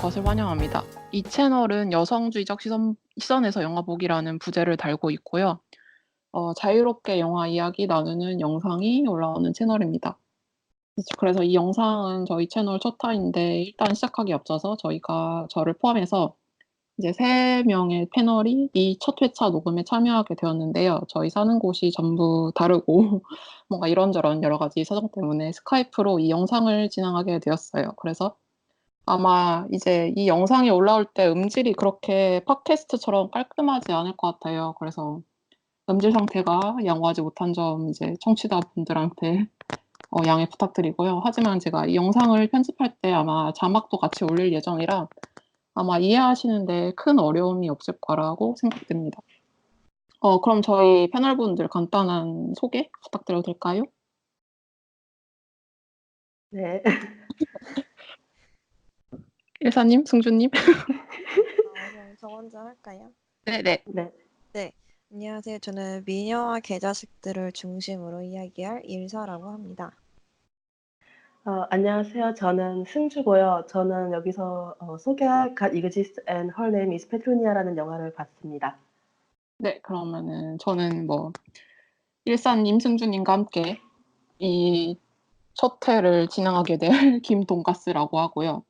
것을 환영합니다. 이 채널은 여성주의적 시선에서 영화 보기라는 부제를 달고 있고요. 자유롭게 영화 이야기 나누는 영상이 올라오는 채널입니다. 그래서 이 영상은 저희 채널 첫 화인데 일단 시작하기에 앞서서 저를 포함해서 이제 3명의 패널이 이 첫 회차 녹음에 참여하게 되었는데요. 저희 사는 곳이 전부 다르고 뭔가 이런저런 여러 가지 사정 때문에 스카이프로 이 영상을 진행하게 되었어요. 그래서 아마 이제 이 영상이 올라올 때 음질이 그렇게 팟캐스트처럼 깔끔하지 않을 것 같아요. 그래서 음질 상태가 양호하지 못한 점 이제 청취자분들한테 양해 부탁드리고요. 하지만 제가 이 영상을 편집할 때 아마 자막도 같이 올릴 예정이라 아마 이해하시는 데 큰 어려움이 없을 거라고 생각됩니다. 그럼 저희 패널분들 간단한 소개 부탁드려도 될까요? 네. 일사님, 승주님. 그럼 저 먼저 할까요? 네네. 네. 네. 안녕하세요. 저는 미녀와 개자식들을 중심으로 이야기할 일사라고 합니다. 안녕하세요. 저는 승주고요. 저는 여기서 소개할 God Exists and Her Name is Petronia라는 영화를 봤습니다. 네, 그러면은 저는 일사님, 승주님과 함께 이 첫 회를 진행하게 될 김돈가스라고 하고요.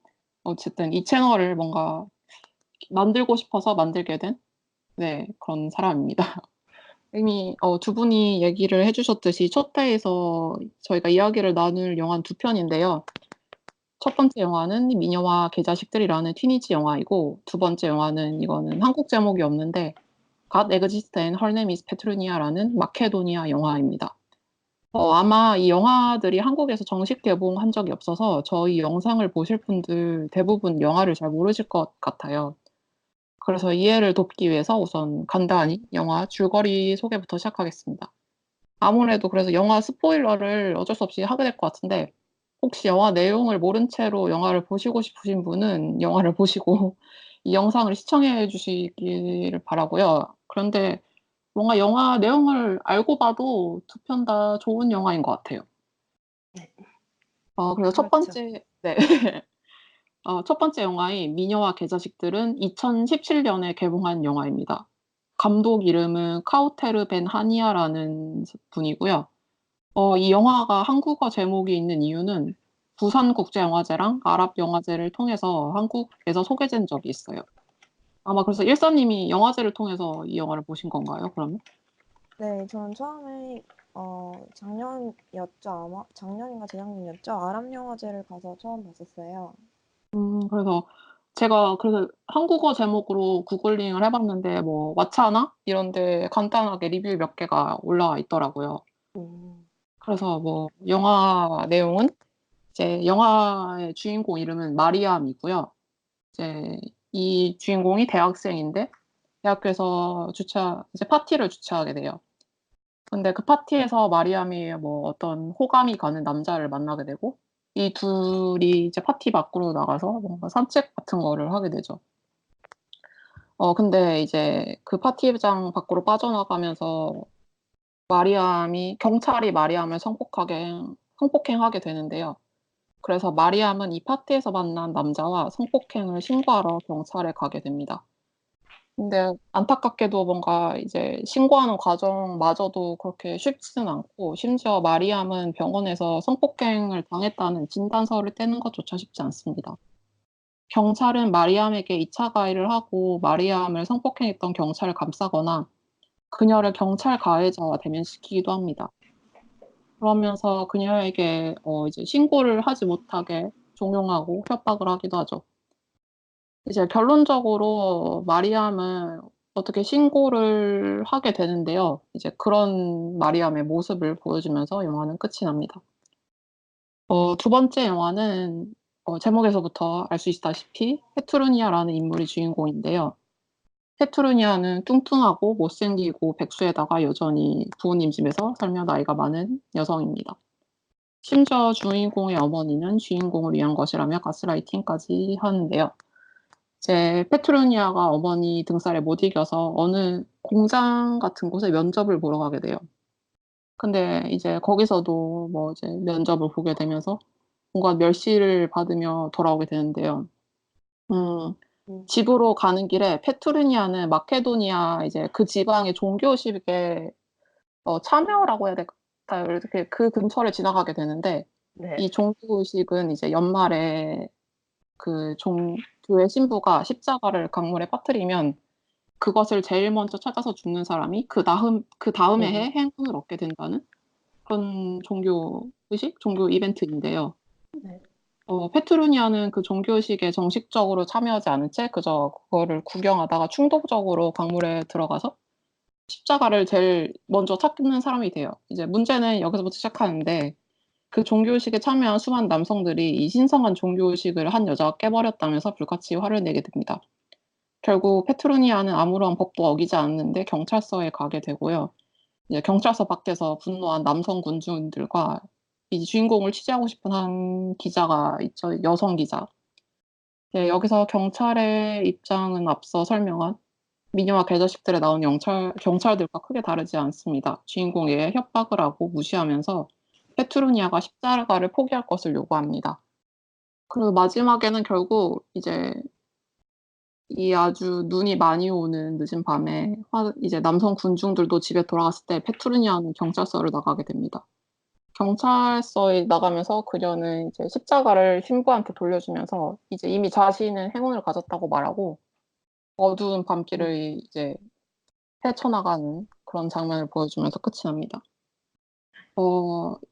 어쨌든 이 채널을 뭔가 만들고 싶어서 만들게 된 그런 사람입니다. 이미 두 분이 얘기를 해주셨듯이 첫 회에서 저희가 이야기를 나눌 영화는 2편인데요. 첫 번째 영화는 미녀와 개자식들이라는 티니지 영화이고, 두 번째 영화는 이거는 한국 제목이 없는데 God Exists and Her Name is Petronia라는 마케도니아 영화입니다. 아마 이 영화들이 한국에서 정식 개봉한 적이 없어서 저희 영상을 보실 분들 대부분 영화를 잘 모르실 것 같아요. 그래서 이해를 돕기 위해서 우선 간단히 영화 줄거리 소개부터 시작하겠습니다. 아무래도 그래서 영화 스포일러를 어쩔 수 없이 하게 될 것 같은데, 혹시 영화 내용을 모른 채로 영화를 보시고 싶으신 분은 영화를 보시고 이 영상을 시청해 주시기를 바라고요. 그런데 뭔가 영화 내용을 알고 봐도 2편 다 좋은 영화인 것 같아요. 네. 그래서 첫 그렇죠. 번째 첫 번째 영화인 미녀와 개자식들은 2017년에 개봉한 영화입니다. 감독 이름은 카우테르 벤 하니아라는 분이고요. 이 영화가 한국어 제목이 있는 이유는 부산국제영화제랑 아랍영화제를 통해서 한국에서 소개된 적이 있어요. 아마 그래서 일사님이 영화제를 통해서 이 영화를 보신 건가요, 그러면? 네, 저는 처음에 작년이었죠, 아마? 작년인가 재작년이었죠? 아랍영화제를 가서 처음 봤었어요. 그래서 제가 한국어 제목으로 구글링을 해봤는데 왓챠나 이런 데 간단하게 리뷰 몇 개가 올라와 있더라고요. 음, 그래서 영화 내용은 이제 영화의 주인공 이름은 마리암이고요. 이제 이 주인공이 대학생인데 대학교에서 이제 파티를 주최하게 돼요. 근데 그 파티에서 마리암이 어떤 호감이 가는 남자를 만나게 되고 이 둘이 이제 파티 밖으로 나가서 뭔가 산책 같은 거를 하게 되죠. 근데 이제 그 파티장 밖으로 빠져나가면서 경찰이 마리암을 성폭행하게 되는데요. 그래서 마리암은 이 파티에서 만난 남자와 성폭행을 신고하러 경찰에 가게 됩니다. 근데 안타깝게도 뭔가 이제 신고하는 과정마저도 그렇게 쉽지는 않고, 심지어 마리암은 병원에서 성폭행을 당했다는 진단서를 떼는 것조차 쉽지 않습니다. 경찰은 마리암에게 2차 가해를 하고 마리암을 성폭행했던 경찰을 감싸거나 그녀를 경찰 가해자와 대면시키기도 합니다. 그러면서 그녀에게 이제 신고를 하지 못하게 종용하고 협박을 하기도 하죠. 이제 결론적으로 마리암은 어떻게 신고를 하게 되는데요. 이제 그런 마리암의 모습을 보여주면서 영화는 끝이 납니다. 두 번째 영화는 제목에서부터 알 수 있다시피 페투르니아라는 인물이 주인공인데요. 페투르니아는 뚱뚱하고 못생기고 백수에다가 여전히 부모님 집에서 살며 나이가 많은 여성입니다. 심지어 주인공의 어머니는 주인공을 위한 것이라며 가스라이팅까지 하는데요. 이제 페투르니아가 어머니 등살에 못 이겨서 어느 공장 같은 곳에 면접을 보러 가게 돼요. 근데 이제 거기서도 이제 면접을 보게 되면서 뭔가 멸시를 받으며 돌아오게 되는데요. 음. 음. 집으로 가는 길에 페투르니아는 마케도니아 이제 그 지방의 종교식에 참여라고 해야 될까? 이렇게 그 근처를 지나가게 되는데 네. 이 종교식은 이제 연말에 그 교회 신부가 십자가를 강물에 빠뜨리면 그것을 제일 먼저 찾아서 죽는 사람이 그다음에 음. 해 행운을 얻게 된다는 그런 종교 의식, 종교 이벤트인데요. 네. 페투르니아는 그 종교식에 정식적으로 참여하지 않은 채 그저 그거를 구경하다가 충동적으로 강물에 들어가서 십자가를 제일 먼저 찾는 사람이 돼요. 이제 문제는 여기서부터 시작하는데 그 종교식에 참여한 수많은 남성들이 이 신성한 종교식을 한 여자가 깨버렸다면서 불같이 화를 내게 됩니다. 결국 페트로니아는 아무런 법도 어기지 않는데 경찰서에 가게 되고요. 이제 경찰서 밖에서 분노한 남성 군중들과 이 주인공을 취재하고 싶은 한 기자가 있죠. 여성 기자. 네, 여기서 경찰의 입장은 앞서 설명한 미녀와 개자식들에 나온 경찰들과 크게 다르지 않습니다. 주인공에게 협박을 하고 무시하면서 페투르니아가 십자가를 포기할 것을 요구합니다. 그리고 마지막에는 결국 이제 이 아주 눈이 많이 오는 늦은 밤에 이제 남성 군중들도 집에 돌아갔을 때 페투르니아는 경찰서를 나가게 됩니다. 경찰서에 나가면서 그녀는 이제 십자가를 신부한테 돌려주면서 이제 이미 자신은 행운을 가졌다고 말하고 어두운 밤길을 이제 헤쳐나가는 그런 장면을 보여주면서 끝이 납니다.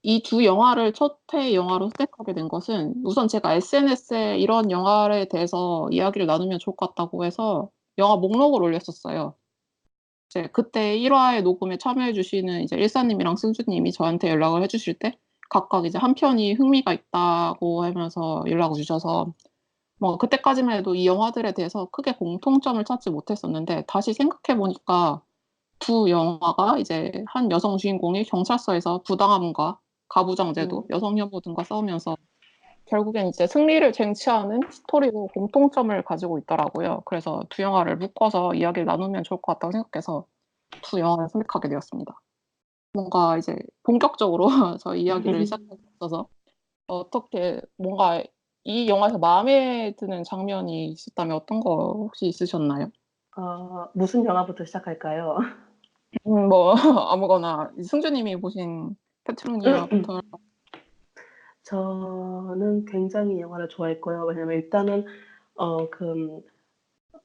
이 두 영화를 첫 회 영화로 선택하게 된 것은 우선 제가 SNS에 이런 영화에 대해서 이야기를 나누면 좋을 것 같다고 해서 영화 목록을 올렸었어요. 이제 그때 1 화의 녹음에 참여해 주시는 이제 일사님이랑 승주님이 저한테 연락을 해 주실 때 각각 이제 한 편이 흥미가 있다고 하면서 연락을 주셔서 그때까지만 해도 이 영화들에 대해서 크게 공통점을 찾지 못했었는데 다시 생각해 보니까 두 영화가 이제 한 여성 주인공이 경찰서에서 부당함과 가부장제도, 여성 혐오 등과 싸우면서 결국엔 이제 승리를 쟁취하는 스토리로 공통점을 가지고 있더라고요. 그래서 두 영화를 묶어서 이야기를 나누면 좋을 것 같다고 생각해서 두 영화를 선택하게 되었습니다. 뭔가 이제 본격적으로 저희 이야기를 시작할 수 있어서 어떻게 뭔가 이 영화에서 마음에 드는 장면이 있었다면 어떤 거 혹시 있으셨나요? 무슨 영화부터 시작할까요? 아무거나 승주님이 보신 페트로니아부터 할까요? 저는 굉장히 이 영화를 좋아했고요. 왜냐면 일단은 그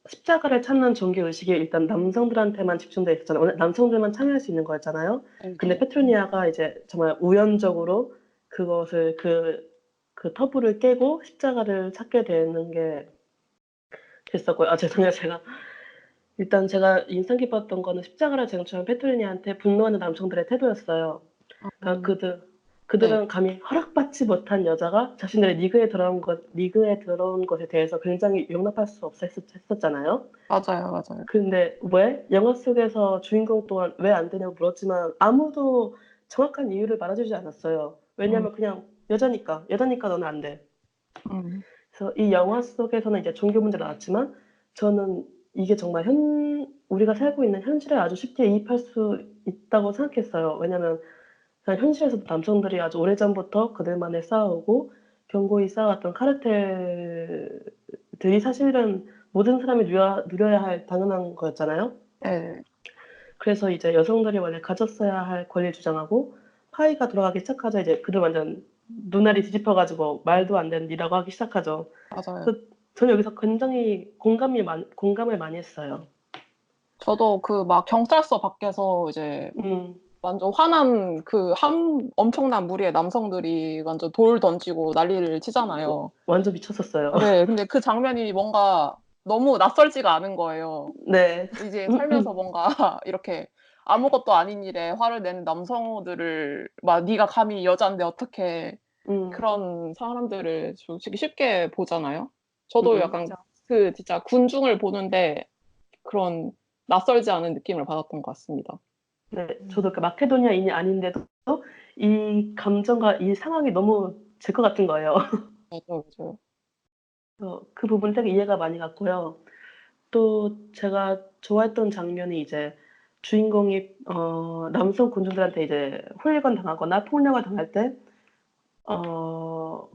십자가를 찾는 종교 의식이 일단 남성들한테만 집중돼 있었잖아요. 원래 남성들만 참여할 수 있는 거였잖아요. 근데 페트로니아가 이제 정말 우연적으로 그것을 그 터부를 깨고 십자가를 찾게 되는 게 됐었고요. 죄송해요. 일단 제가 인상 깊었던 거는 십자가를 쟁취한 페트로니아한테 분노하는 남성들의 태도였어요. 그러니까 네. 그들은 감히 허락받지 못한 여자가 자신들의 리그에 들어온 것에 대해서 굉장히 용납할 수 없어 했었잖아요. 맞아요. 근데 왜? 영화 속에서 주인공 또한 왜 안 되냐고 물었지만 아무도 정확한 이유를 말해주지 않았어요. 왜냐면 그냥 여자니까 너는 안 돼. 그래서 이 영화 속에서는 이제 종교 문제가 나왔지만 저는 이게 정말 우리가 살고 있는 현실에 아주 쉽게 이입할 수 있다고 생각했어요. 왜냐면 그냥 현실에서도 남성들이 아주 오래전부터 그들만의 싸우고 견고히 쌓아왔던 카르텔들이 사실은 모든 사람이 누려야 할 당연한 거였잖아요. 네. 그래서 이제 여성들이 원래 가졌어야 할 권리를 주장하고 파이가 돌아가기 시작하자 이제 그들 완전 눈알이 뒤집혀가지고 말도 안 되는 일이라고 하기 시작하죠. 맞아요. 그래서 저는 여기서 굉장히 공감을 많이 했어요. 저도 막 경찰서 밖에서 이제 완전 화난 엄청난 무리의 남성들이 완전 돌 던지고 난리를 치잖아요. 완전 미쳤었어요. 네. 근데 그 장면이 뭔가 너무 낯설지가 않은 거예요. 네. 이제 살면서 뭔가 이렇게 아무것도 아닌 일에 화를 내는 남성들을 네가 감히 여잔데 어떻게 그런 사람들을 솔직히 쉽게 보잖아요. 저도 약간 진짜 군중을 보는데 그런 낯설지 않은 느낌을 받았던 것 같습니다. 네. 저도 마케도니아인이 아닌데도 이 감정과 이 상황이 너무 제 것 같은 거예요. 맞아요. 그 부분 되게 이해가 많이 갔고요. 또 제가 좋아했던 장면이 이제 주인공이 남성 군중들한테 이제 홀리건 당하거나 폭력을 당할 때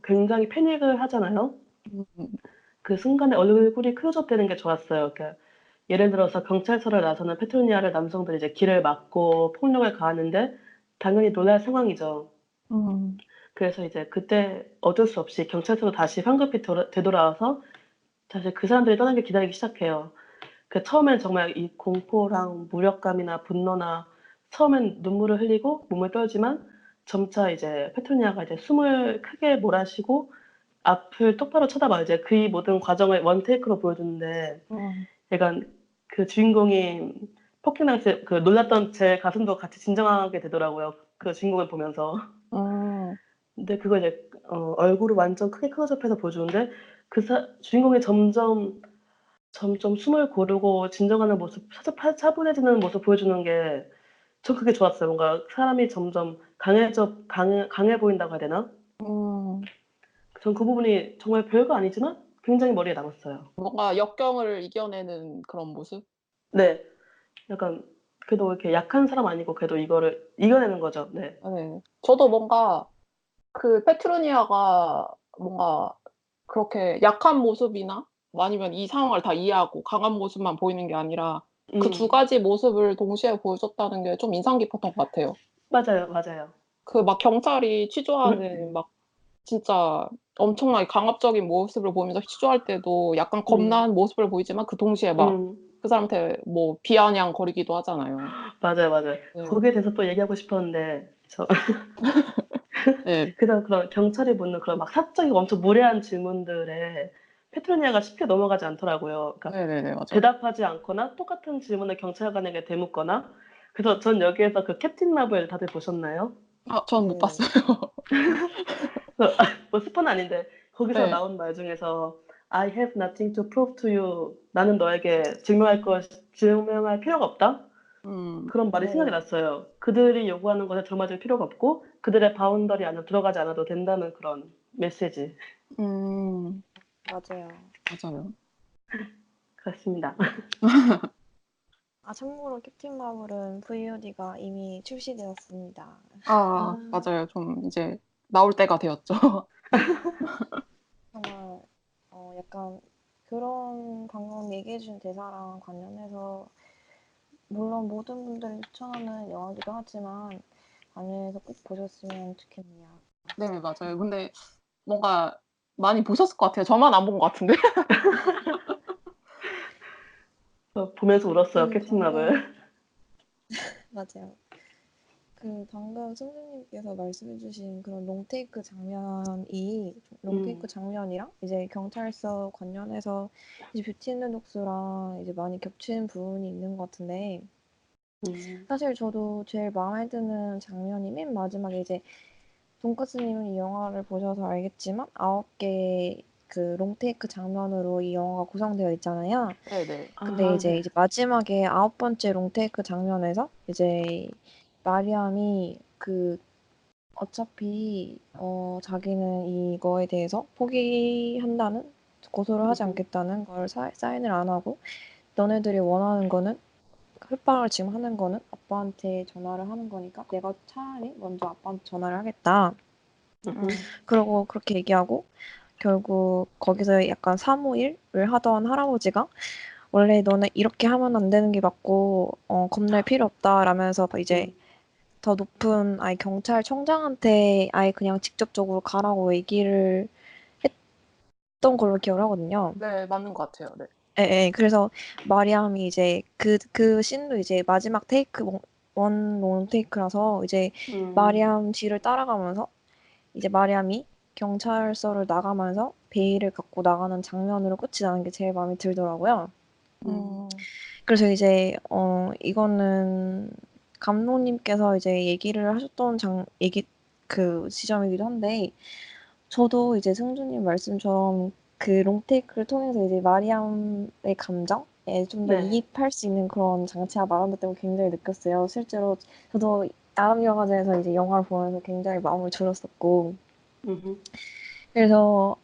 굉장히 패닉을 하잖아요. 그 순간에 얼굴이 클로즈업 되는 게 좋았어요. 그러니까 예를 들어서 경찰서를 나서는 페트로니아를 남성들이 이제 길을 막고 폭력을 가하는데 당연히 놀랄 상황이죠. 음. 그래서 이제 그때 어쩔 수 없이 경찰서로 다시 황급히 되돌아와서 사실 그 사람들이 떠나길 기다리기 시작해요. 그 처음엔 정말 이 공포랑 무력감이나 분노나 처음엔 눈물을 흘리고 몸을 떨지만 점차 이제 페트로니아가 이제 숨을 크게 몰아쉬고 앞을 똑바로 쳐다봐요. 이제 그 모든 과정을 원테이크로 보여주는데 음. 약간 그 주인공이 폭행당했을 그 놀랐던 제 가슴도 같이 진정하게 되더라고요. 그 주인공을 보면서. 음. 근데 그거 이제 얼굴을 완전 크게 클로즈업해서 보여주는데 주인공이 점점 숨을 고르고 진정하는 모습, 차분해지는 모습 보여주는 게 전 그게 좋았어요. 뭔가 사람이 점점 강해 보인다고 해야 되나? 음. 전 그 부분이 정말 별거 아니지만 굉장히 머리에 남았어요. 뭔가 역경을 이겨내는 그런 모습? 네. 약간 그래도 이렇게 약한 사람 아니고 그래도 이거를 이겨내는 거죠. 네. 네. 저도 뭔가 그 페트로니아가 뭔가 그렇게 약한 모습이나 뭐 아니면 이 상황을 다 이해하고 강한 모습만 보이는 게 아니라 그 두 음. 가지 모습을 동시에 보여줬다는 게 좀 인상 깊었던 것 같아요. 맞아요, 맞아요. 그 막 경찰이 취조하는 막 진짜 엄청나게 강압적인 모습을 보이면서 취조할 때도 약간 음. 겁나는 모습을 보이지만 그 동시에 막 음. 그 사람한테 뭐 비아냥거리기도 하잖아요. 맞아요, 맞아요. 네. 거기에 대해서 또 얘기하고 싶었는데 네. 그런 경찰이 묻는 그런 막 사적이고 엄청 무례한 질문들에 페트로니아가 쉽게 넘어가지 않더라고요. 그러니까 네네네. 맞아요. 대답하지 않거나 똑같은 질문을 경찰관에게 되묻거나. 그래서 전 여기에서 그 캡틴 마블 다들 보셨나요? 아 전 못 네. 봤어요. 뭐 스포는 아닌데 거기서 네. 나온 말 중에서 "I have nothing to prove to you." "나는 너에게 증명할 필요가 없다." 음. 그런 말이 생각이 네. 났어요. 그들이 요구하는 것에 들어맞을 필요가 없고 그들의 바운더리 안으로 들어가지 않아도 된다는 그런 메시지 음. 맞아요. 맞아요. 같습니다. 아, 참고로 캡틴 마블은 VOD가 이미 출시되었습니다. 아 아. 맞아요. 좀 이제 나올 때가 되었죠. 정말 약간 그런 방금 얘기해 주신 대사랑 관련해서 물론 모든 분들이 추천하는 영화이기도 하지만 관련해서 꼭 보셨으면 좋겠네요. 네 맞아요. 근데 뭔가 많이 보셨을 것 같아요. 저만 안 본 것 같은데. 보면서 울었어요, 캡틴 방금 마블. 맞아요. 방금 선생님께서 말씀해 주신 그런 롱테이크 음. 장면이랑 이제 경찰서 관련해서 이제 뷰티 앤드 독스랑 이제 많이 겹치는 부분이 있는 것 같은데 음. 사실 저도 제일 마음에 드는 장면이 맨 마지막에 이제 돈까스님은 이 영화를 보셔서 알겠지만 9개 그 롱테이크 장면으로 이 영화가 구성되어 있잖아요. 네네. 근데 아 네. 이제 마지막에 9번째 롱테이크 장면에서 이제 마리암이 어차피 자기는 이거에 대해서 포기한다는 고소를 하지 음음. 않겠다는 걸 사인을 안 하고 너네들이 원하는 거는 협박을 지금 하는 거는 아빠한테 전화를 하는 거니까 내가 차라리 먼저 아빠한테 전화를 하겠다. 음음. 그러고 그렇게 얘기하고 결국 거기서 약간 사무일을 하던 할아버지가 원래 너네 이렇게 하면 안 되는 게 맞고 겁낼 필요 없다라면서 이제 음. 더 높은 아예 경찰청장한테 아예 그냥 직접적으로 가라고 얘기를 했던 걸로 기억을 하거든요. 네 맞는 것 같아요. 네. 예예. 그래서 마리암이 이제 그 씬도 이제 마지막 테이크 원 롱테이크라서 이제 음. 마리암 뒤를 따라가면서 이제 마리암이 경찰서를 나가면서 베일을 갖고 나가는 장면으로 끝이 나는 게 제일 마음에 들더라고요. 음. 그래서 이제 이거는 감독님께서 이제 얘기를 하셨던 그 지점이기도 한데 저도 이제 승주님 말씀처럼 그 롱테이크를 통해서 이제 마리암의 감정에 좀 더 네. 이입할 수 있는 그런 장치가 마련됐다고 굉장히 느꼈어요. 실제로 저도 아랍영화제에서 이제 영화를 보면서 굉장히 마음을 졸였었고 음음. 그래서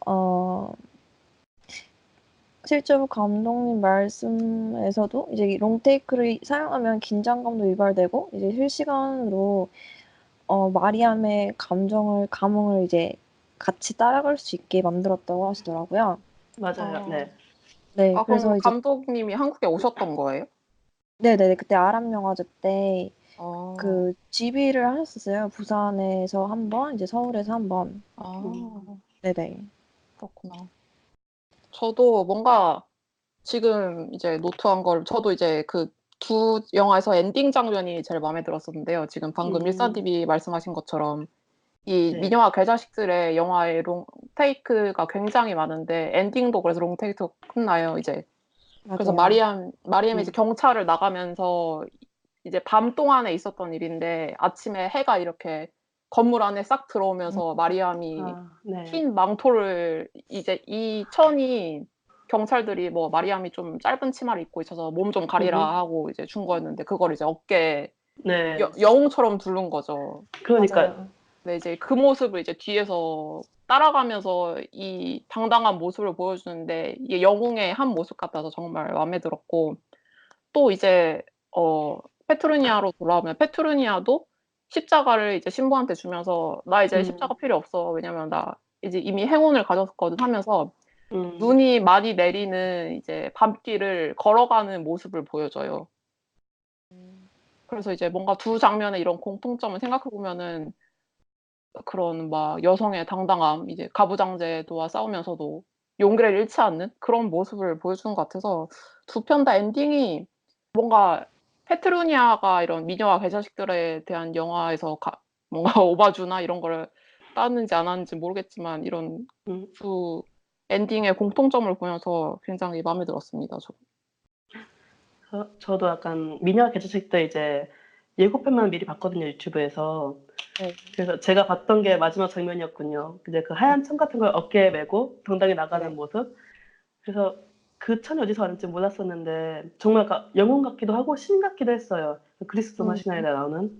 실제로 감독님 말씀에서도 이제 이 롱테이크를 사용하면 긴장감도 유발되고 이제 실시간으로 마리암의 감흥을 이제 같이 따라갈 수 있게 만들었다고 하시더라고요. 맞아요. 어. 네. 네, 아, 그럼 그래서 이제 감독님이 한국에 오셨던 거예요? 네네 그때 아랍영화제 때 어. 그 GB를 하셨었어요. 부산에서 한 번, 이제 서울에서 한 번. 음. 아, 네네. 그렇구나. 저도 뭔가 지금 이제 노트한 걸 저도 이제 그 두 영화에서 엔딩 장면이 제일 마음에 들었었는데요. 지금 방금 음. 일사님이 말씀하신 것처럼 이 네. 미녀와 개자식들의 영화의 롱테이크가 굉장히 많은데 엔딩도 그래서 롱테이크가 끝나요, 이제. 그래서 맞아요. 마리암이 이제 음. 경찰을 나가면서 이제 밤 동안에 있었던 일인데 아침에 해가 이렇게 건물 안에 싹 음. 들어오면서 마리암이 아 네. 흰 망토를 이제 이 천이 경찰들이 뭐 마리암이 좀 짧은 치마를 입고 있어서 몸 좀 가리라 하고 이제 준 거였는데 그걸 이제 어깨에 네. 영웅처럼 두른 거죠. 그러니까요. 맞아요. 근데 이제 그 모습을 이제 뒤에서 따라가면서 이 당당한 모습을 보여주는데 이게 영웅의 한 모습 같아서 정말 마음에 들었고 또 이제 어 페트루니아로 돌아오면 페트루니아도 십자가를 이제 신부한테 주면서 "나 이제 음. 십자가 필요 없어. 왜냐면 나 이제 이미 행운을 가졌거든." 하면서 음. 눈이 많이 내리는 이제 밤길을 걸어가는 모습을 보여줘요. 음. 그래서 이제 뭔가 두 장면의 이런 공통점을 생각해 보면은 그런 막 여성의 당당함, 이제 가부장제도와 싸우면서도 용기를 잃지 않는 그런 모습을 보여주는 것 같아서 두 편 다 엔딩이 뭔가 페트루니아가 이런 미녀와 개자식들에 대한 영화에서 뭔가 오마주나 이런 거를 따는지 안 하는지 모르겠지만 이런 음. 두 엔딩의 공통점을 보면서 굉장히 마음에 들었습니다, 저도. 저도 약간 미녀와 개자식 때 이제 예고편만 미리 봤거든요, 유튜브에서. 네. 그래서 제가 봤던 게 마지막 장면이었군요. 이제 그 하얀 천 같은 걸 어깨에 메고 당당히 나가는 네네. 모습. 그래서 그 천이 어디서 왔는지 몰랐었는데 정말 약간 영혼 같기도 하고 신 같기도 했어요. 그 그리스 음. 로마 신화에 나오는.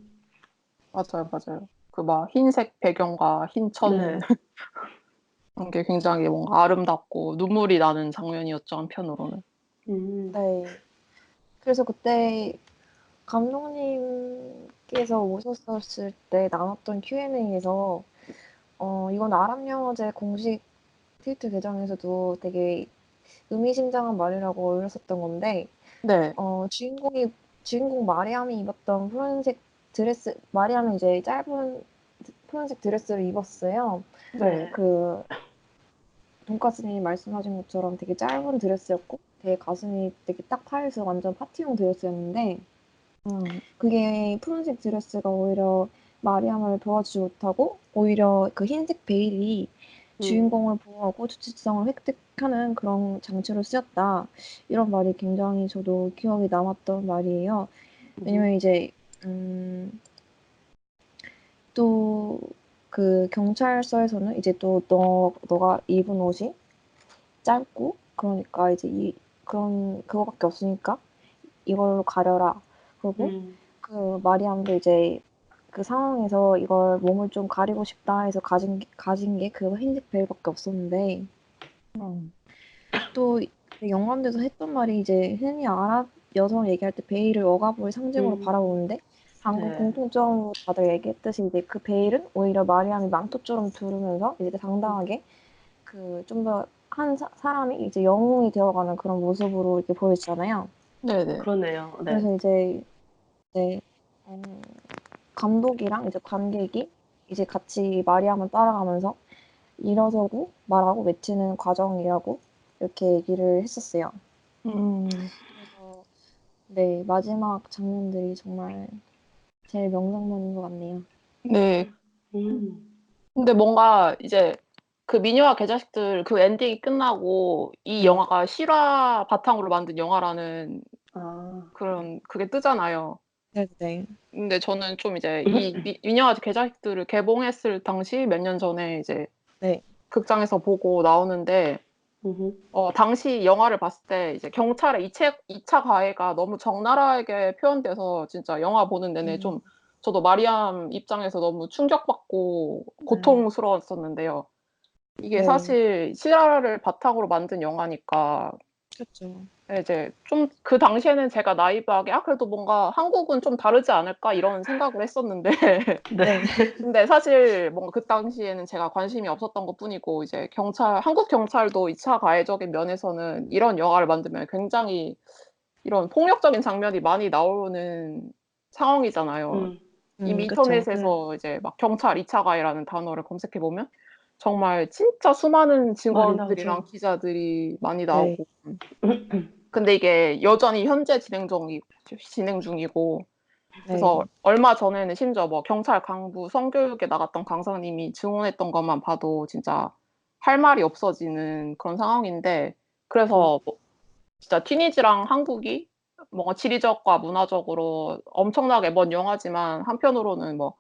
맞아요, 맞아요. 그 막 흰색 배경과 흰 천 네. 그런 게 굉장히 뭔가 아름답고 눈물이 나는 장면이었죠, 한편으로는. 음. 네. 그래서 그때 감독님께서 오셨었을 때 나눴던 Q&A에서 이건 아랍영화제 공식 트위터 계정에서도 되게 의미심장한 말이라고 올렸었던 건데 네. 주인공 마리암이 입었던 푸른색 드레스 마리암이 이제 짧은 푸른색 드레스를 입었어요. 네. 그 돈까스님이 말씀하신 것처럼 되게 짧은 드레스였고 되게 가슴이 되게 딱 파여서 완전 파티용 드레스였는데 음. 그게 푸른색 드레스가 오히려 마리암을 도와주지 못하고 오히려 그 흰색 베일이 음. 주인공을 보호하고 주체성을 획득하는 그런 장치로 쓰였다. 이런 말이 굉장히 저도 기억에 남았던 말이에요. 왜냐면 이제 또 그 경찰서에서는 이제 또 너가 입은 옷이 짧고 그러니까 이제 그런 그거밖에 없으니까 이걸로 가려라. 그리고 음. 그 마리암도 이제 그 상황에서 이걸 몸을 좀 가리고 싶다 해서 가진 게 그 흰색 베일밖에 없었는데 음. 또 영화인데서 했던 말이 이제 흔히 아랍 여성 얘기할 때 베일을 억압의 상징으로 음. 바라보는데 방금 네. 공통점으로 다들 얘기했듯이 이제 그 베일은 오히려 마리암이 망토처럼 두르면서 이제 당당하게 그 좀 더 한 사람이 이제 영웅이 되어가는 그런 모습으로 이렇게 보여지잖아요. 네네. 그러네요. 네. 그래서 이제 감독이랑 이제 관객이 이제 같이 마리암을 따라가면서 일어서고 말하고 외치는 과정이라고 이렇게 얘기를 했었어요. 음. 그래서 네, 마지막 장면들이 정말 제일 명장면인 것 같네요. 네. 음. 근데 뭔가 이제 그 미녀와 개자식들 그 엔딩이 끝나고 이 네. 영화가 실화 바탕으로 만든 영화라는 아. 그런 그게 뜨잖아요. 네네. 근데 저는 좀 이제 이 미녀와 개자식들을 개봉했을 당시 몇 년 전에 이제 네. 극장에서 보고 나오는데 음음. 당시 영화를 봤을 때 이제 경찰의 2차 가해가 너무 적나라하게 표현돼서 진짜 영화 보는 내내 음. 좀 저도 마리암 입장에서 너무 충격받고 네. 고통스러웠었는데요. 이게 네. 사실 실화를 바탕으로 만든 영화니까 그쵸. 이제 좀 그 당시에는 제가 나이브하게 '아 그래도 뭔가 한국은 좀 다르지 않을까?' 이런 생각을 했었는데 네. 네. 근데 사실 뭔가 그 당시에는 제가 관심이 없었던 것뿐이고 이제 경찰 한국 경찰도 2차 가해적인 면에서는 이런 영화를 만들면 굉장히 이런 폭력적인 장면이 많이 나오는 상황이잖아요. 음. 이미 그쵸. 네. 인터넷에서 이제 막 경찰 2차 가해라는 단어를 검색해 보면 정말 진짜 수많은 많이 증언들이랑 나오죠. 기사들이 많이 네. 나오고 근데 이게 여전히 현재 진행 중이고 그래서 네. 얼마 전에는 심지어 뭐 경찰 간부 성교육에 나갔던 강사님이 증언했던 것만 봐도 진짜 할 말이 없어지는 그런 상황인데 음. 그래서 뭐 진짜 티니지랑 한국이 뭔가 지리적과 문화적으로 엄청나게 먼 영화지만 한편으로는 뭐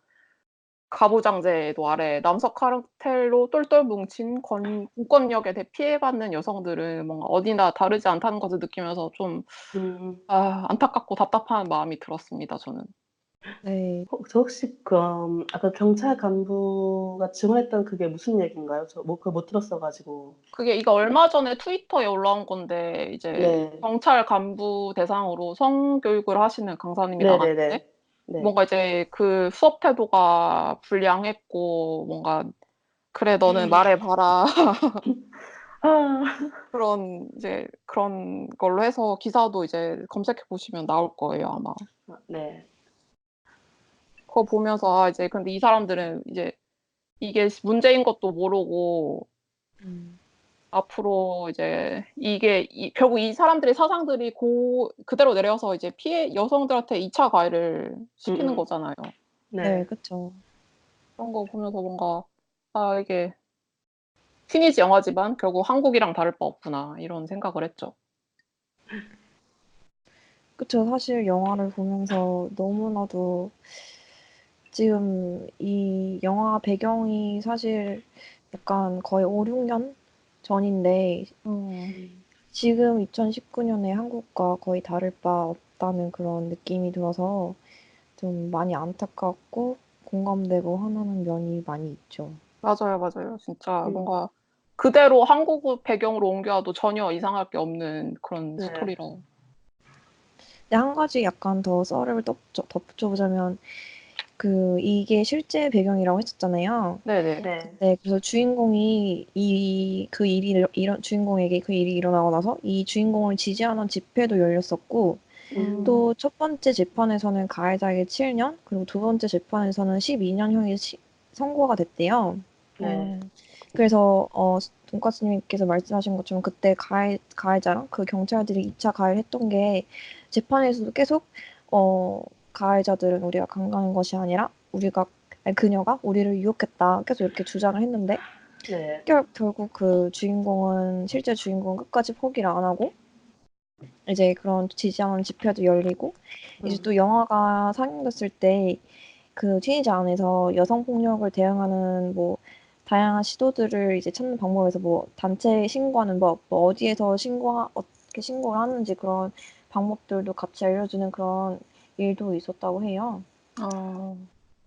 가부장제도 아래 남석 카르텔로 똘똘 뭉친 공권력에 피해받는 여성들은 뭔가 어디나 다르지 않다는 것을 느끼면서 좀 음. 안타깝고 답답한 마음이 들었습니다 저는. 네. 혹시 아까 경찰 간부가 증언했던 그게 무슨 얘기인가요? 저 그걸 못 들었어 가지고. 이거 얼마 전에 트위터에 올라온 건데 이제 네. 경찰 간부 대상으로 성교육을 하시는 강사님이 나갔는데 네네네. 네. 뭔가 이제 그 수업 태도가 불량했고 뭔가 "그래 너는 말해 봐라." 아. 그런 걸로 해서 기사도 이제 검색해 보시면 나올 거예요 아마. 네. 그거 보면서 이제 근데 이 사람들은 이제 이게 문제인 것도 모르고 음. 앞으로 이제 이게 결국 이 사람들의 사상들이 그대로 내려서 이제 여성들한테 2차 가해를 시키는 음음. 거잖아요. 네. 네. 그쵸. 그런 거 보면서 뭔가 '이게 티니지 영화지만 결국 한국이랑 다를 바 없구나.' 이런 생각을 했죠. 그쵸. 사실 영화를 보면서 너무나도 지금 이 영화 배경이 사실 약간 거의 5-6년 전인데 음. 음. 지금 2019 년의 한국과 거의 다를 바 없다는 그런 느낌이 들어서 좀 많이 안타깝고 공감되고 화나는 면이 많이 있죠. 맞아요, 맞아요. 진짜 음. 뭔가 그대로 한국 배경으로 옮겨와도 전혀 이상할 게 없는 그런 네. 스토리라. 근데 한 가지 약간 더 썰을 덧붙여 보자면 이게 실제 배경이라고 했었잖아요. 네네. 네. 네. 그래서 주인공이 주인공에게 그 일이 일어나고 나서 이 주인공을 지지하는 집회도 열렸었고 음. 또 첫 번째 재판에서는 가해자에게 7 년 그리고 두 번째 재판에서는 12 년형이 선고가 됐대요. 네. 그래서 돈까스님께서 말씀하신 것처럼 그때 가해자랑 그 경찰들이 2차 가해를 했던 게 재판에서도 계속 어 가해자들은 우리가 강간한 것이 아니라 그녀가 우리를 유혹했다. 계속 이렇게 주장을 했는데 네. 결국 실제 주인공은 끝까지 포기를 안 하고 이제 그런 지지하는 집회도 열리고 이제 음. 또 영화가 상영됐을 때 티니지 안에서 여성 폭력을 대응하는 뭐 다양한 시도들을 이제 찾는 방법에서 뭐 단체 신고하는 법, 뭐 어디에서 어떻게 신고를 하는지 그런 방법들도 같이 알려주는 그런 일도 있었다고 해요. 아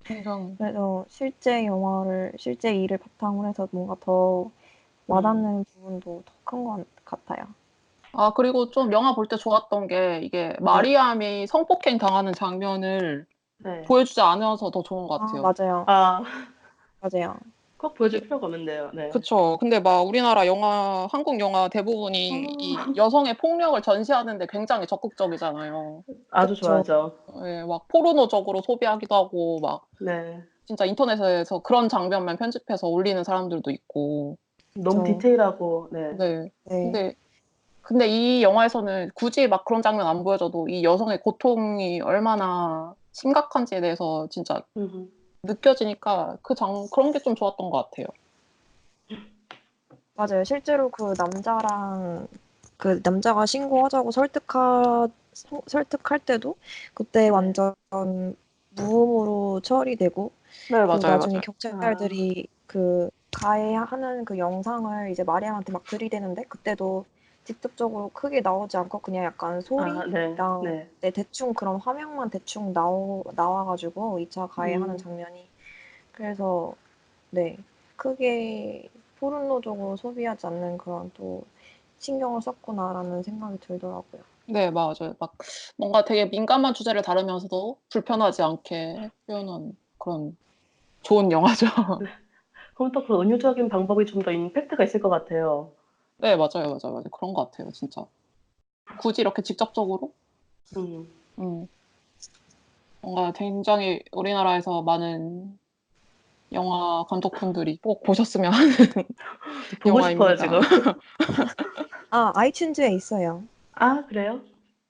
굉장히 그래서 실제 일을 바탕으로 해서 뭔가 더 음. 와닿는 부분도 더 큰 것 같아요. 그리고 좀 영화 볼 때 좋았던 게 이게 네. 마리암이 성폭행 당하는 장면을 네. 보여주지 않아서 더 좋은 것 아, 같아요. 맞아요. 아. 맞아요. 꼭 보여줄 필요가 없는데요. 네. 그쵸. 근데 막 우리나라 한국 영화 대부분이 이 아. 여성의 폭력을 전시하는 데 굉장히 적극적이잖아요. 아주 그쵸. 좋아하죠. 예. 막 포르노적으로 소비하기도 하고 막 네. 진짜 인터넷에서 그런 장면만 편집해서 올리는 사람들도 있고. 너무 그쵸. 디테일하고 네. 네. 네. 근데 이 영화에서는 굳이 막 그런 장면 안 보여줘도 이 여성의 고통이 얼마나 심각한지에 대해서 진짜 음음. 느껴지니까 그런 게 좀 좋았던 것 같아요. 맞아요. 실제로 남자가 신고하자고 설득할 때도 그때 네. 완전 무음으로 처리되고 네 그리고 맞아요, 나중에 맞아요. 아. 경찰들이 가해하는 그 영상을 이제 마리암한테 막 들이대는데 그때도 직접적으로 크게 나오지 않고 그냥 약간 아 네. 소리랑 네. 네, 대충 그런 화면만 대충 나와 가지고 2차 가해하는 음. 장면이 그래서 네. 크게 포르노적으로 소비하지 않는 그런 또 신경을 썼구나라는 생각이 들더라고요. 네, 맞아요. 막 뭔가 되게 민감한 주제를 다루면서도 불편하지 않게 표현한 그런 좋은 영화죠. 그럼 또 그 은유적인 방법이 좀 더 임팩트가 있을 것 같아요. 네, 맞아요, 맞아요, 맞아요. 그런 것 같아요, 진짜. 굳이 이렇게 직접적으로 음. 음 뭔가 굉장히 우리나라에서 많은 영화 감독분들이 꼭 보셨으면 하는 보고 싶어요, 지금. 영화입니다. 아, 아이튠즈에 있어요. 아, 그래요?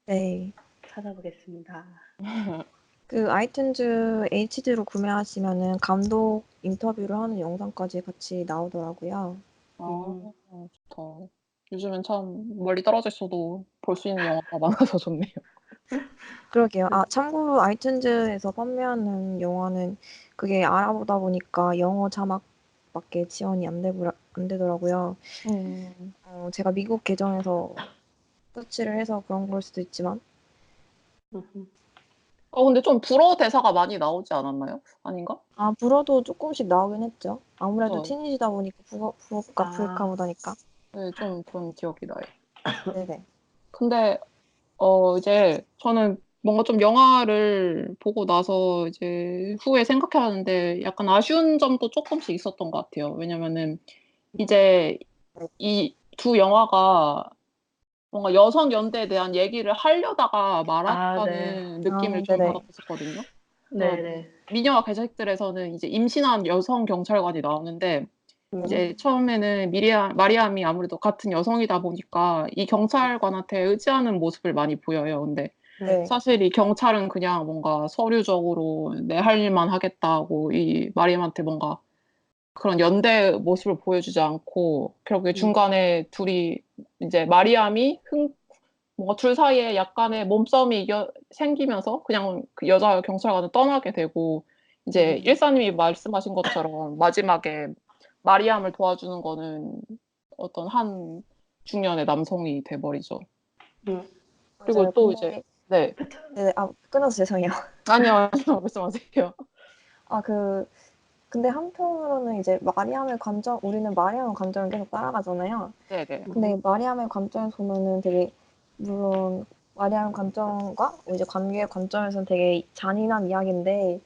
네. 찾아보겠습니다. 그 아이튠즈 HD로 구매하시면은 감독 인터뷰를 하는 영상까지 같이 나오더라고요. 음. 좋다. 요즘엔 참 멀리 떨어져 있어도 볼 수 있는 영화가 많아서 좋네요. 그러게요. 네. 아, 참고로 아이튠즈에서 판매하는 영화는 그게 알아보다 보니까 영어 자막밖에 지원이 안 되더라고요. 음. 제가 미국 계정에서 서치를 해서 그런 걸 수도 있지만. 음흠. 근데 좀 불어 대사가 많이 나오지 않았나요? 아닌가? 아, 불어도 조금씩 나오긴 했죠. 아무래도 그쵸. 티니지다 보니까 북어가 아. 아프리카보다니까. 네, 좀 그런 기억이 나요. 네네. 근데 이제 저는 뭔가 좀 영화를 보고 나서 이제 후에 생각해 봤는데 약간 아쉬운 점도 쪼끔씩 있었던 것 같아요. 왜냐면은 이제 이 두 영화가 뭔가 여성 연대에 대한 얘기를 하려다가 아, 네. 말았다는 아, 느낌을 좀 네네. 받았었거든요. 그래서 네네. 미녀와 괴식들에서는 이제 임신한 여성 경찰관이 나오는데 이제 처음에는 마리암이 아무래도 같은 여성이다 보니까 이 경찰관한테 의지하는 모습을 많이 보여요. 근데 네. 네. 사실 이 경찰은 그냥 뭔가 서류적으로 '내 할 일만 하겠다.' 하고 이 마리암한테 뭔가 그런 연대 모습을 보여주지 않고 결국에 중간에 둘이 이제 마리암이 뭔가 둘 사이에 약간의 몸싸움이 생기면서 그냥 그 여자 경찰관은 떠나게 되고 이제 일사님이 말씀하신 것처럼 마지막에 마리암을 도와주는 거는 어떤 한 중년의 남성이 돼 버리죠. 음. 그리고 맞아요. 또 이제 근데 네. 네네. 아, 끊어서 죄송해요. 아니요, 아니요. 말씀하세요. 아, 근데 한편으로는 이제 우리는 마리암의 감정을 계속 따라가잖아요. 네네. 근데 마리암의 관점에서 보면은 되게, 물론 마리암 관점과 이제 관계의 관점에서는 되게 잔인한 이야기인데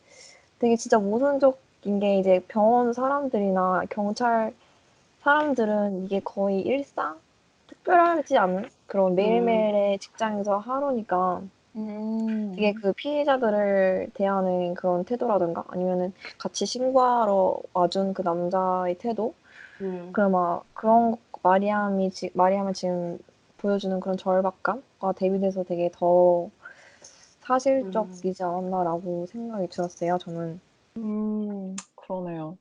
되게 진짜 모순적인 게, 이제 병원 사람들이나 경찰 사람들은 이게 거의 일상? 특별하지 않은 그런 매일매일의 직장에서 하루니까 되게 음. 그 피해자들을 대하는 그런 태도라든가 아니면은 같이 신고하러 와준 그 남자의 태도, 음. 그런 마리암을 지금 보여주는 그런 절박감과 대비돼서 되게 더 사실적이지 않았나라고 생각이 들었어요, 저는. 그러네요.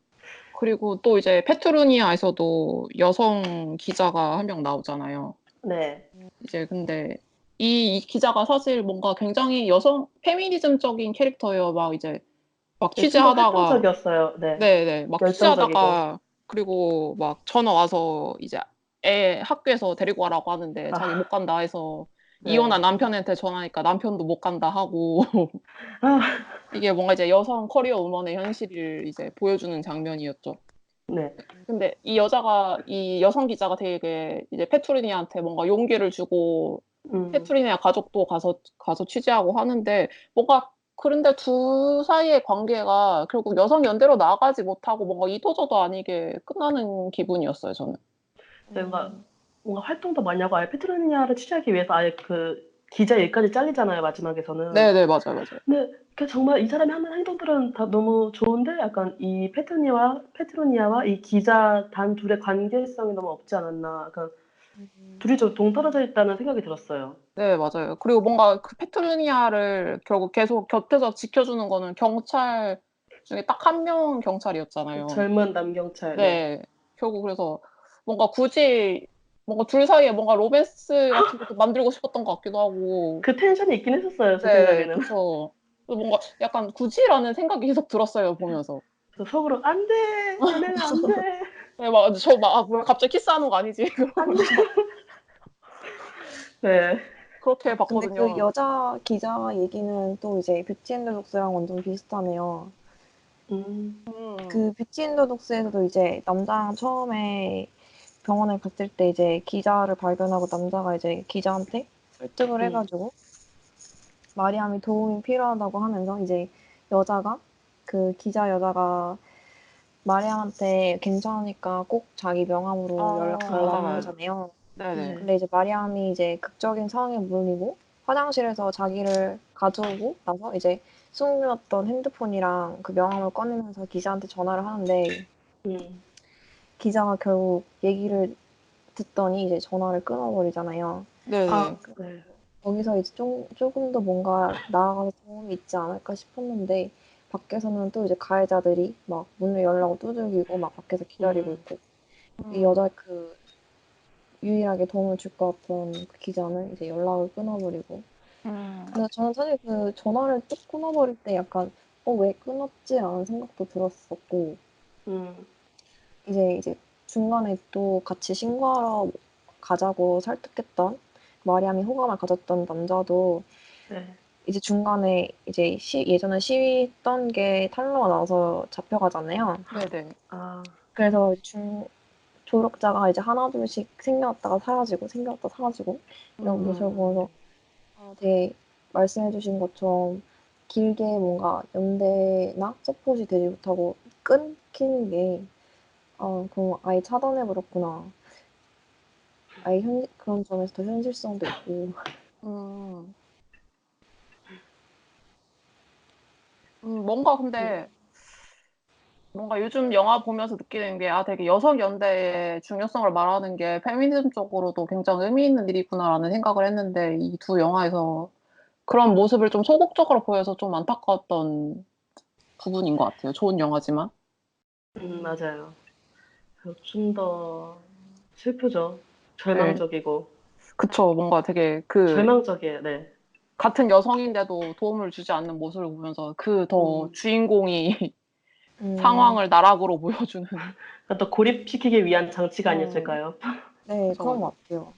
그리고 또 이제 페투루니아에서도 여성 기자가 한 명 나오잖아요. 네. 이제 근데 이 기자가 사실 뭔가 굉장히 여성 페미니즘적인 캐릭터예요. 막 이제 막 네, 좀 더 취재하다가 활동적이었어요. 네. 네네. 막 열정적이고. 취재하다가 그리고 막 전화 와서 이제 애 학교에서 데리고 가라고 하는데 자기 못 아, 간다 해서 이혼한 네. 남편한테 전화하니까 남편도 못 간다 하고 아, 이게 뭔가 이제 여성 커리어 우먼의 현실을 이제 보여주는 장면이었죠. 네. 근데 이 여성 기자가 되게 이제 페투르니아한테 뭔가 용기를 주고 음. 페투르니아 가족도 가서 취재하고 하는데 뭔가 그런데 둘 사이의 관계가 결국 여성 연대로 나아가지 못하고 뭔가 이도저도 아니게 끝나는 기분이었어요, 저는. 네, 뭔가 활동도 많이 하고 아예 페트로니아를 취재하기 위해서 아예 그 기자 일까지 잘리잖아요, 마지막에서는. 네네. 맞아요, 맞아요. 근데 그 정말 이 사람이 하는 행동들은 다 너무 좋은데 약간 이 페트로니아와 이 기자 단 둘의 관계성이 너무 없지 않았나. 약간 둘이 좀 동떨어져 있다는 생각이 들었어요. 네, 맞아요. 그리고 뭔가 그 페투르니아를 결국 계속 곁에서 지켜주는 거는 경찰 중에 딱 한 명 경찰이었잖아요. 젊은 남경찰. 네. 네. 결국 그래서 뭔가 굳이 뭔가 둘 사이에 뭔가 로맨스 같은 것도 만들고 싶었던 것 같기도 하고. 그 텐션이 있긴 했었어요, 제 네. 생각에는. 그쵸. 그 뭔가 약간 '굳이?'라는 생각이 계속 들었어요, 보면서. 그래서 속으로 "안 돼. 얘네는 안 돼. 네, 막 저 막 '아 뭐야 갑자기 키스하는 거 아니지?' 안 돼." 그러면서 막 네. 그렇게 근데 그 봤거든요. 여자 기자 얘기는 또 이제 뷰티 앤 더 독스랑 완전 비슷하네요. 음. 음. 그 뷰티 앤 더 독스에서도 이제 남자랑 처음에 병원에 갔을 때 이제 기자를 발견하고 남자가 이제 기자한테 설득을 해가지고 마리암이 도움이 필요하다고 하면서 이제 여자가 그 기자 여자가 마리암한테 괜찮으니까 꼭 자기 명함으로 연락 달라고 맞아요. 하잖아요. 네네. 근데 이제 마리암이 이제 극적인 상황에 몰리고 화장실에서 자기를 가져오고 나서 이제 숨겨놨던 핸드폰이랑 그 명함을 꺼내면서 기자한테 전화를 하는데 기자가 결국 얘기를 듣더니 이제 전화를 끊어버리잖아요. 네네. 네. 거기서 이제 조금 더 뭔가 나아가서 도움이 있지 않을까 싶었는데 밖에서는 또 이제 가해자들이 막 문을 열라고 두들기고 막 밖에서 기다리고 있고 이 여자 그 유일하게 도움을 줄 것 같은 그 기자는 이제 연락을 끊어버리고 근데 저는 사실 그 전화를 뚝 끊어버릴 때 약간 왜 끊었지? 라는 생각도 들었었고 이제 중간에 또 같이 신고하러 가자고 설득했던 마리암이 호감을 가졌던 남자도 이제 중간에 이제 예전에 시위했던 게 탄로가 나와서 잡혀가잖아요. 네네. 그래서 조력자가 이제 하나둘씩 생겨났다가 사라지고 생겨났다 사라지고 이런 모습을 보면서 되게 말씀해주신 것처럼 길게 뭔가 연대나 서폿이 되지 못하고 끊기는 게 그럼 아예 차단해버렸구나. 아예 그런 점에서 더 현실성도 있고. 뭔가 근데 뭔가 요즘 영화 보면서 느끼는 게 되게 여성 연대의 중요성을 말하는 게 페미니즘적으로도 굉장히 의미 있는 일이구나라는 생각을 했는데 이 두 영화에서 그런 모습을 좀 소극적으로 보여서 좀 안타까웠던 부분인 것 같아요. 좋은 영화지만. 맞아요. 좀 더 슬프죠. 네. 절망적이고. 그쵸. 뭔가 되게 절망적이에요. 네. 같은 여성인데도 도움을 주지 않는 모습을 보면서 더 주인공이 상황을 나락으로 보여주는. 또 고립시키기 위한 장치가 아니었을까요? 네, 그쵸. 그런 것 같아요.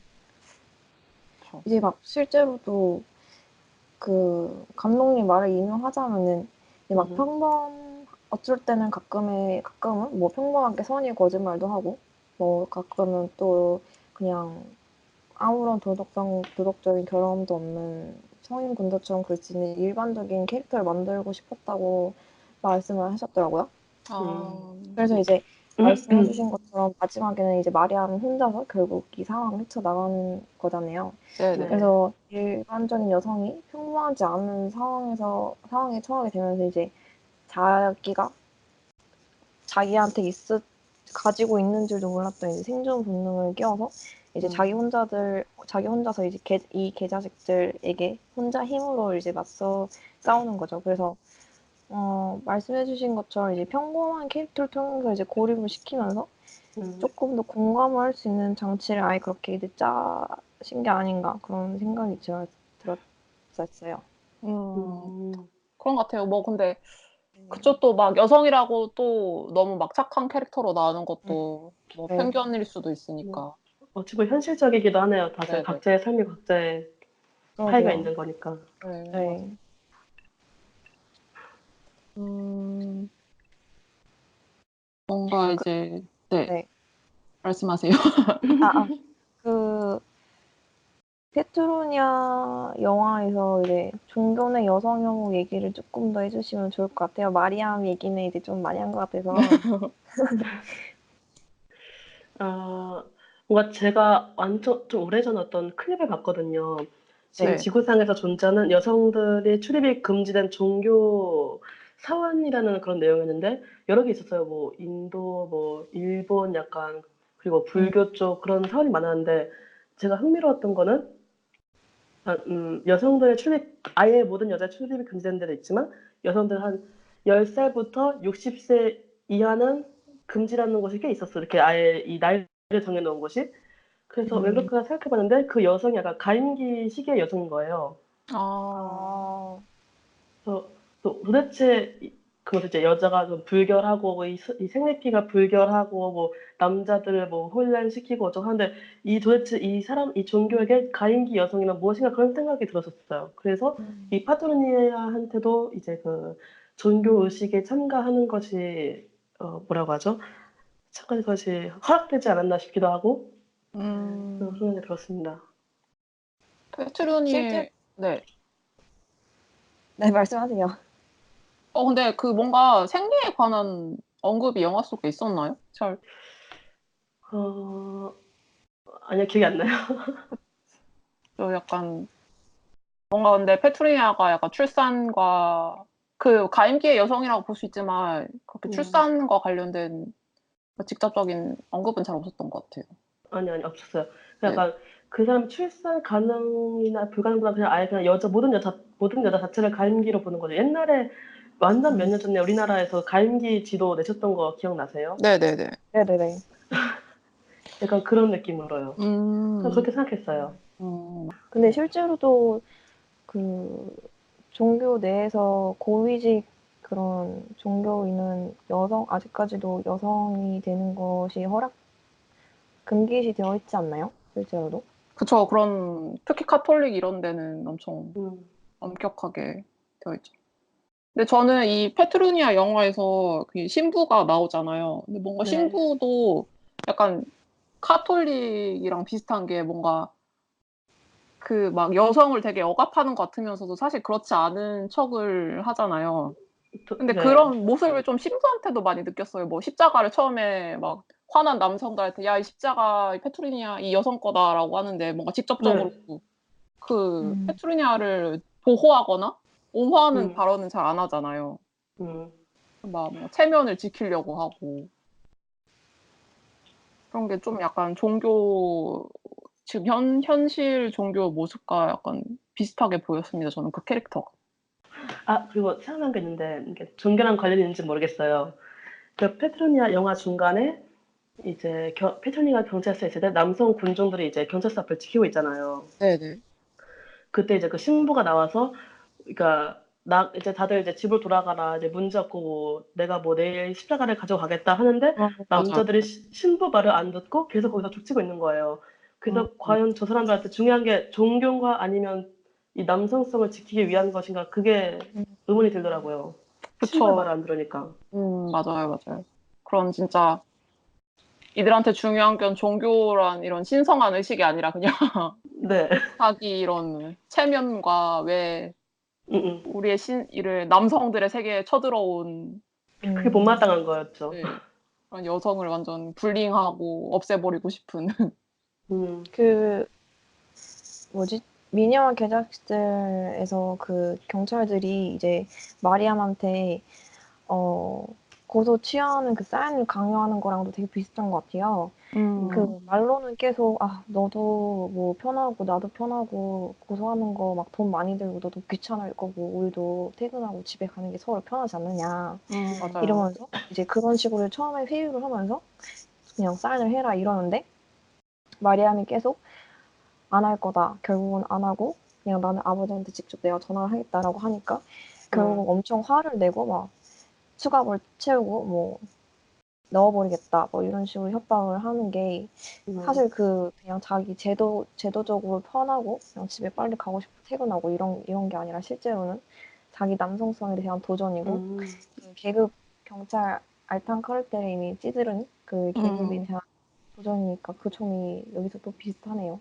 그쵸. 이제 막 실제로도 그 감독님 말을 인용하자면은 이제 막 어쩔 때는 가끔은 뭐 평범하게 선의 거짓말도 하고 뭐 가끔은 또 그냥 아무런 도덕적인 결함도 없는 성인 군도처럼 그릴 수 있는 일반적인 캐릭터를 만들고 싶었다고 말씀을 하셨더라고요. 그래서 이제 말씀해주신 것처럼 마지막에는 이제 마리아는 혼자서 결국 이 상황을 헤쳐나가는 거잖아요. 네네. 그래서 일반적인 여성이 평범하지 않은 상황에 처하게 되면서 이제 자기가 자기한테 가지고 있는 줄도 몰랐던 이제 생존 본능을 깨워서 이제 자기 혼자서 이제 이 개자식들에게 혼자 힘으로 이제 맞서 싸우는 거죠. 그래서 말씀해주신 것처럼 이제 평범한 캐릭터를 통해서 이제 고립을 시키면서 조금 더 공감을 할 수 있는 장치를 아예 그렇게 이제 짜신 게 아닌가 그런 생각이 들었었어요. 그런 것 같아요. 뭐 근데 그쪽도 막 여성이라고 또 너무 막 착한 캐릭터로 나오는 것도 뭐 네. 편견일 수도 있으니까. 어찌 보면 현실적이기도 하네요. 다들 네네. 각자의 삶이 각자의 차이가 있는 거니까. 네. 뭔가 이제 네. 네. 말씀하세요. 그 페트로니아 영화에서 이제 종교의 여성 혐오 얘기를 조금 더 해주시면 좋을 것 같아요. 마리암 얘기는 이제 좀 많이 한 것 같아서. 뭔가 제가 완전 좀 오래전 어떤 클립을 봤거든요. 지금 네. 지구상에서 존재하는 여성들의 출입이 금지된 종교 사원이라는 그런 내용이었는데 여러 개 있었어요. 뭐 인도, 뭐 일본 약간 그리고 불교 쪽 그런 사원이 많았는데 제가 흥미로웠던 거는 여성들의 출입 아예 모든 여자 출입이 금지된 데도 있지만 여성들 한 10살부터 60세 이하는 금지라는 곳이 꽤 있었어요. 이렇게 아예 이 나이를 정해놓은 곳이. 그래서 왜 그럴까 생각해봤는데 그 여성이 약간 가임기 시기의 여성인 거예요. 그래서 도대체 그것도 이제 여자가 좀 불결하고 뭐 이 생리피가 불결하고 뭐 남자들을 뭐 혼란시키고 어쩌고 하는데 도대체 이 종교에게 가임기 여성이란 무엇인가 그런 생각이 들었었어요. 그래서 이 파트로니아한테도 이제 그 종교 의식에 참가하는 것이 뭐라고 하죠? 시청까지 그것이 허락되지 않았나 싶기도 하고 음, 그런 생각이 들었습니다. 페트로니에, 네. 네, 말씀하세요. 근데 그 뭔가 생리에 관한 언급이 영화 속에 있었나요? 잘, 어, 아니요, 기억이 안 나요. 저 약간, 뭔가 근데 페트로니아가 약간 출산과, 그 가임기의 여성이라고 볼 수 있지만, 그렇게 출산과 관련된 직접적인 언급은 잘 없었던 것 같아요. 아니, 없었어요. 네. 약간 그 사람 출산 가능이나 불가능보다 그냥 아예 그냥 모든 여자 자체를 가임기로 보는 거죠. 옛날에 완전 몇 년 전에 우리나라에서 가임기 지도 내셨던 거 기억나세요? 네네네. 네네네. 약간 그런 느낌으로요. 그냥 그렇게 생각했어요. 근데 실제로도 그 종교 내에서 고위직 그런 종교인은 아직까지도 여성이 되는 것이 금기시 되어 있지 않나요? 실제로도? 그쵸. 특히 카톨릭 이런 데는 엄청 음, 엄격하게 되어 있죠. 근데 저는 이 페트루니아 영화에서 그 신부가 나오잖아요. 근데 뭔가 네. 신부도 약간 카톨릭이랑 비슷한 게 뭔가 그 막 여성을 되게 억압하는 것 같으면서도 사실 그렇지 않은 척을 하잖아요. 근데 네. 그런 모습을 좀 신부한테도 많이 느꼈어요. 뭐 십자가를 처음에 막 화난 남성들한테 야, 이 십자가 페트루니아 이 여성 거다라고 하는데 뭔가 직접적으로 네. 그 페트루니아를 보호하거나 옹호하는 음, 발언은 잘 안 하잖아요. 음. 막 뭐 체면을 지키려고 하고 그런 게 좀 약간 지금 현실 종교 모습과 약간 비슷하게 보였습니다. 저는 그 캐릭터가. 아, 그리고 생각난 게 있는데 이게 종교랑 관련이 있는지 모르겠어요. 그 페트로니아 영화 중간에 이제 페트로니아 경찰서에 있을 때 남성 군종들이 이제 경찰서 앞을 지키고 있잖아요. 네네. 그때 이제 그 신부가 나와서 그러니까 이제 다들 이제 집으로 돌아가라 이제 문제 없고 뭐 내가 뭐 내일 십자가를 가져가겠다 하는데 맞아요. 남자들이 신부 말을 안 듣고 계속 거기서 족치고 있는 거예요. 그래서 과연 저 사람들한테 중요한 게 종교인가 아니면 이 남성성을 지키기 위한 것인가 그게 의문이 들더라고요. 신부의 말을 그쵸. 안 들으니까. 맞아요, 맞아요. 그런 진짜 이들한테 중요한 건 종교란 이런 신성한 의식이 아니라 그냥 네. 자기 이런 체면과 왜 음, 음. 우리의 이를 남성들의 세계에 쳐들어온 그게 못마땅한 거였죠. 네, 그런 여성을 완전 불링하고 없애버리고 싶은. 음, 그 뭐지? 미녀와 개작들에서 그 경찰들이 이제 마리암한테 어 고소 취하하는 그 사인을 강요하는 거랑도 되게 비슷한 것 같아요. 그 말로는 계속 너도 뭐 편하고 나도 편하고 고소하는 거 막 돈 많이 들고 너도 귀찮을 거고 우리도 퇴근하고 집에 가는 게 서로 편하지 않느냐 맞아요. 이러면서 이제 그런 식으로 처음에 회유를 하면서 그냥 사인을 해라 이러는데 마리암이 계속 안 할 거다. 결국은 안 하고 그냥 나는 아버지한테 직접 내가 전화를 하겠다라고 하니까 결국 엄청 화를 내고 막 수갑을 채우고 뭐 넣어버리겠다 뭐 이런 식으로 협박을 하는 게 사실 그냥 자기 제도적으로 편하고 그냥 집에 빨리 가고 싶고 퇴근하고 이런 게 아니라 실제로는 자기 남성성에 대한 도전이고 그 계급 경찰 알탕 카르텔에 이미 찌들은 그 계급에 대한 도전이니까 그 점이 여기서 또 비슷하네요.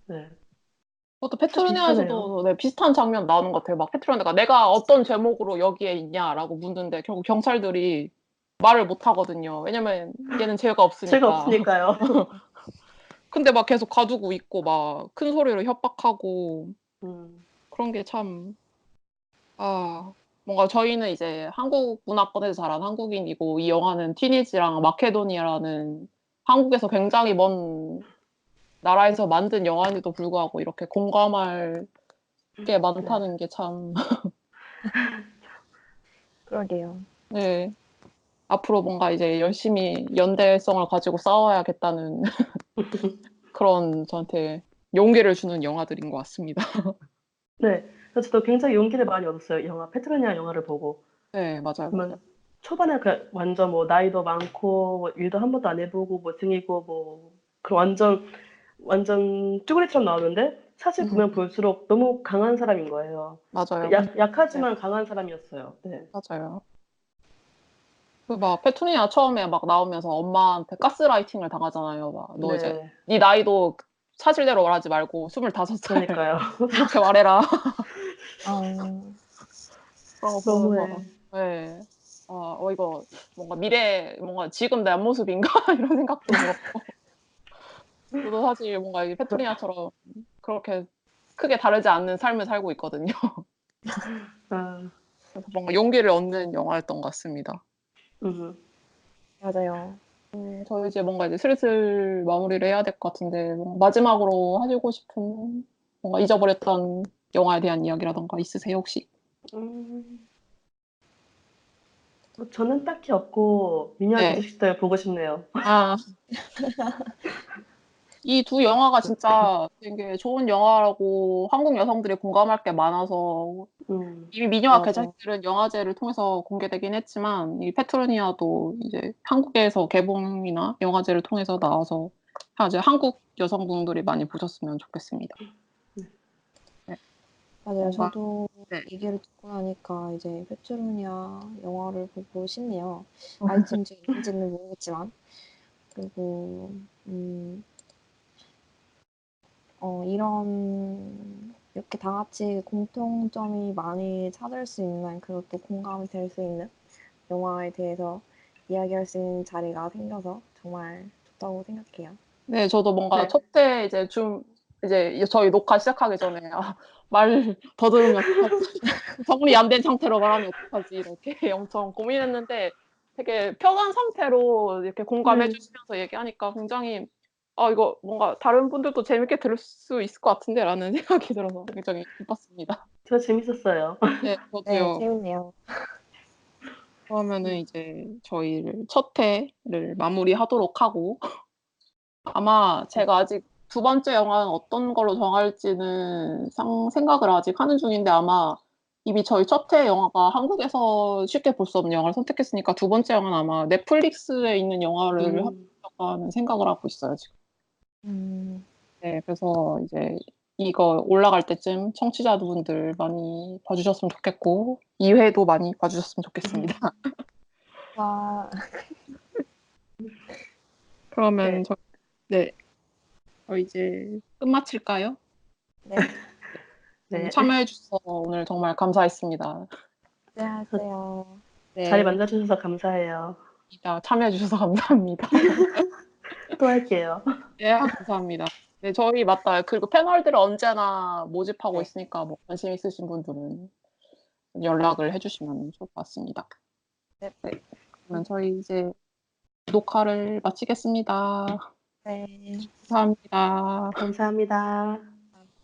네. 그것도 진짜 비슷하네요. 페트루니아에서도 네, 비슷한 장면 나오는 것 같아요. 막 페트루니아가 내가 어떤 제목으로 여기에 있냐라고 묻는데 결국 경찰들이 말을 못 하거든요. 왜냐면 얘는 죄가 죄가 없으니까. 없으니까요. 근데 막 계속 가두고 있고 막 큰 소리로 협박하고 그런 게 참, 뭔가 저희는 이제 한국 문화권에서 자란 한국인이고 이 영화는 튀니지랑 마케도니아라는 한국에서 굉장히 먼 나라에서 만든 영화인데도 불구하고 이렇게 공감할 게 많다는 게 참, 그러게요. 네. 앞으로 뭔가 이제 열심히 연대성을 가지고 싸워야겠다는 그런 저한테 용기를 주는 영화들인 것 같습니다. 네. 그래서 저도 굉장히 용기를 많이 얻었어요. 영화 페트로니아 영화를 보고. 네, 맞아요, 맞아요. 그러면 초반에 그 완전 뭐 나이도 많고 뭐 일도 한 번도 안 해보고 뭐 등이고 뭐 그 완전 쭈구리처럼 나오는데 사실 보면 볼수록 너무 강한 사람인 거예요. 맞아요. 약하지만 강한 사람이었어요. 네. 맞아요. 그 막 페투니아 처음에 막 나오면서 엄마한테 가스라이팅을 당하잖아요. 막 "너 이제 네. 네 나이도 사실대로 말하지 말고 25살 그러니까요. 이렇게 말해라." 어, 그런 거 보면서 너무해. 예. 이거 뭔가 미래 뭔가 '지금 내 앞모습인가?' 이런 생각도 들었고 저도 사실 뭔가 이 페투니아처럼 그렇게 크게 다르지 않는 삶을 살고 있거든요. 아. 그래서 뭔가 용기를 얻는 영화였던 것 같습니다. 음. 맞아요. 저희 이제 뭔가 이제 슬슬 마무리를 해야 될 것 같은데 마지막으로 하시고 싶은 뭔가 잊어버렸던 영화에 대한 이야기라든가 있으세요 혹시? 음. 저는 딱히 없고 미녀와 네. 개척식당을 보고 싶네요. 아. 이 두 영화가 진짜 되게 좋은 영화라고 한국 여성들이 공감할 게 많아서 이미 미녀와 맞아요. 개자식들은 영화제를 통해서 공개되긴 했지만 이 페트로니아도 이제 한국에서 개봉이나 영화제를 통해서 나와서 이제 한국 여성분들이 많이 보셨으면 좋겠습니다. 네. 맞아요. 뭔가 저도 네. 얘기를 듣고 나니까 이제 페트로니아 영화를 보고 싶네요. 아이튠즈에 있는지는 모르겠지만. 그리고 이렇게 다 같이 공통점이 많이 찾을 수 있는, 그리고 또 공감이 될 수 있는 영화에 대해서 이야기할 수 있는 자리가 생겨서 정말 좋다고 생각해요. 네, 저도 뭔가 네. 첫 회 이제 저희 녹화 시작하기 전에 말 더듬으면 어떡하지? 정리 안 된 상태로 말하면 어떡하지? 이렇게 엄청 고민했는데 되게 편한 상태로 이렇게 공감해 네. 주시면서 얘기하니까 굉장히 이거 뭔가 '다른 분들도 재밌게 들을 수 있을 것 같은데.'라는 생각이 들어서 굉장히 기뻤습니다. 저 재밌었어요. 네, 네, 저도요. 재밌네요. 그러면은 이제 저희를 첫 회를 마무리하도록 하고 아마 제가 아직 두 번째 영화는 어떤 걸로 정할지는 생각을 아직 하는 중인데 아마 이미 저희 첫 회 영화가 한국에서 쉽게 볼 수 없는 영화를 선택했으니까 두 번째 영화는 아마 넷플릭스에 있는 영화를 음. 하려고 하는 생각을 하고 있어요 지금. 음, 네, 그래서 이제 이거 올라갈 때쯤 청취자분들 많이 봐 주셨으면 좋겠고 2 회도 많이 봐 주셨으면 좋겠습니다. 와, 그러면 네. 네. 이제 끝마칠까요? 네, 오늘 네. 참여해 주셔서 오늘 정말 감사했습니다. 안녕하세요. 자리 네. 만들어 주셔서 감사해요. 참여해 주셔서 감사합니다. 또 할게요. 네. 감사합니다. 네, 저희 맞다. 그리고 패널들을 언제나 모집하고 네, 있으니까 뭐 관심 있으신 분들은 연락을 해 주시면 좋을 것 같습니다. 네, 네. 그러면 저희 이제 녹화를 마치겠습니다. 네. 감사합니다. 감사합니다.